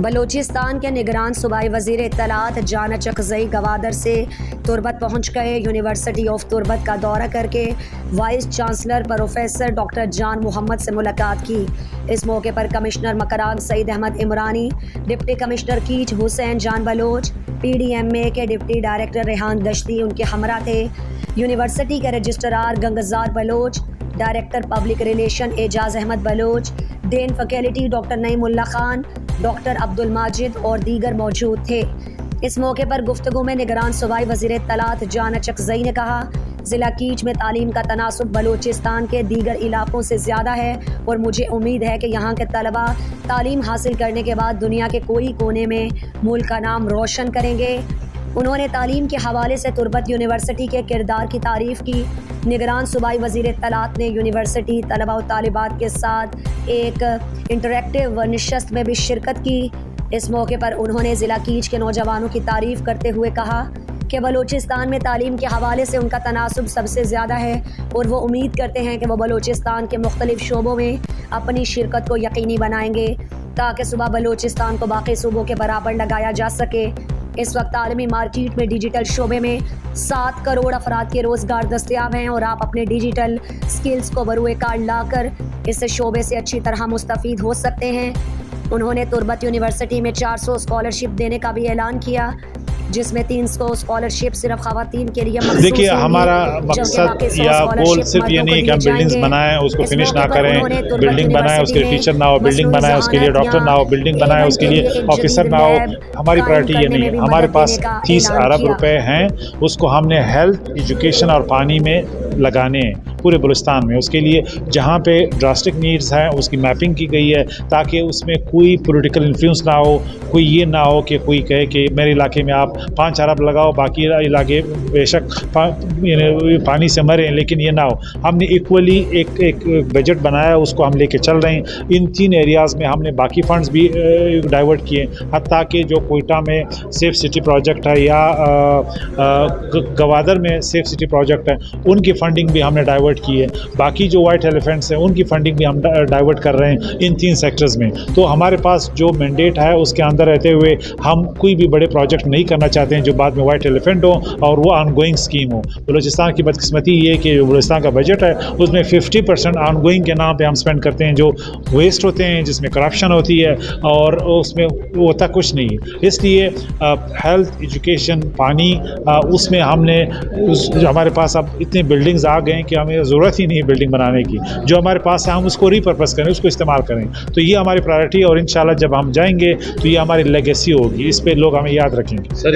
बलोचिस्तान के निगरान सूबाई वज़ीर इत्तलात जाना चकज़ई गवादर से तुर्बत पहुँच गए। यूनिवर्सिटी ऑफ तुर्बत का दौरा करके वाइस चांसलर प्रोफेसर डॉक्टर जान मोहम्मद से मुलाकात की। इस मौके पर commissioner Makran Saeed Ahmed Imrani, deputy commissioner Kech Hussain Jan Baloch, PDMA के डिप्टी डायरेक्टर रेहान दश्ती उनके हमरा थे। यूनिवर्सिटी के registrar Gangzar Baloch, director public relation Ejaz Ahmed Baloch, dean faculty doctor Naeemullah Khan, doctor Abdul Majid और दीगर मौजूद थे। इस मौके पर गुफ्तगू में निगरान सूबाई वज़ीर इत्तलात जाना चकज़ई ने कहा, ज़िला कीच में तालीम का तनासुब बलोचिस्तान के दीगर इलाकों से ज़्यादा है और मुझे उम्मीद है कि यहाँ के तलबा तालीम हासिल करने के बाद दुनिया के कोई कोने में मुल्क का नाम रोशन करेंगे। उन्होंने तालीम के हवाले से तुर्बत यूनिवर्सिटी के किरदार की तारीफ़ की। निगरान सूबाई वज़ीर इत्तलात ने यूनिवर्सिटी तलबा और तालिबात के साथ एक इंटरेक्टिव नशस्त में भी शिरकत की। इस मौके पर उन्होंने ज़िला कीच के नौजवानों की तारीफ़ करते हुए कहा कि बलोचिस्तान में तालीम के हवाले से उनका तनासुब सबसे ज़्यादा है और वो उम्मीद करते हैं कि वो बलोचिस्तान के मुख्तलिफ़ शोबों में अपनी शिरकत को यकीनी बनाएंगे ताकि सुबह बलोचिस्तान को बाकी सूबों के बराबर लगाया जा सके। इस वक्त आलमी मार्केट में डिजिटल शोबे में 7 करोड़ अफराद के रोज़गार दस्तयाब हैं और आप अपने डिजिटल स्किल्स को बरूए कार लाकर इस शोबे से अच्छी तरह मुस्तफ़ीद हो सकते हैं। उन्होंने तुर्बत यूनिवर्सिटी में 400 स्कॉलरशिप देने का भी ऐलान किया, जिसमें 300 स्कॉलरशिप सिर्फ ख़वातीन के लिए। देखिए, हमारा मकसद या गोल सिर्फ ये नहीं कि हम बिल्डिंग्स बनाएं, उसको फिनिश ना करें, बिल्डिंग बनाएं उसके लिए टीचर ना हो, बिल्डिंग बनाएं उसके लिए डॉक्टर ना हो, बिल्डिंग बनाएं उसके लिए ऑफिसर ना हो। हमारी प्रायोरिटी ये नहीं है। हमारे पास 30 अरब रुपए हैं, उसको हमने हेल्थ, एजुकेशन और पानी में लगाने हैं पूरे बलूचिस्तान में। उसके लिए जहाँ पे ड्रास्टिक नीड्स हैं उसकी मैपिंग की गई है ताकि उसमें कोई पॉलिटिकल इन्फ्लुएंस ना हो, कोई ये ना हो कि कोई कहे कि मेरे इलाके में आप 5 अरब लगाओ, बाकी इलाके बेशक पानी से मरें, लेकिन ये ना हो। हमने इक्वली एक बजट बनाया, उसको हम लेके चल रहे हैं। इन 3 एरियाज़ में हमने बाकी फंड्स भी डाइवर्ट किए, हत्ता कि जो कोयटा में सेफ सिटी प्रोजेक्ट है या गवादर में सेफ सिटी प्रोजेक्ट है, उनकी फंडिंग भी हमने डाइवर्ट की है। बाकी जो वाइट एलिफेंट्स हैं उनकी फंडिंग भी हम डाइवर्ट कर रहे हैं इन 3 सेक्टर्स में। तो हमारे पास जो मैंडेट है उसके अंदर रहते हुए हम कोई भी बड़े प्रोजेक्ट नहीं करना चाहते हैं जो बाद में वाइट एलिफेंट हो और वो ऑनगोइंग स्कीम हो। बलूचिस्तान की बदकिस्मती ये है कि जो बलूचिस्तान का बजट है उसमें 50% ऑनगोइंग के नाम पे हम स्पेंड करते हैं, जो वेस्ट होते हैं, जिसमें करप्शन होती है और उसमें होता कुछ नहीं है। इसलिए हेल्थ, एजुकेशन, पानी, उसमें हमने हमारे पास अब इतने बिल्डिंग्स आ गए हैं कि हमें ज़रूरत ही नहीं है बिल्डिंग बनाने की। जो हमारे पास है हम उसको रीपर्पस करें, उसको इस्तेमाल करें। तो ये हमारी प्रायोरिटी है और इंशाल्लाह जब हम जाएंगे तो ये हमारी लेगेसी होगी, इस पे लोग हमें याद रखेंगे। सर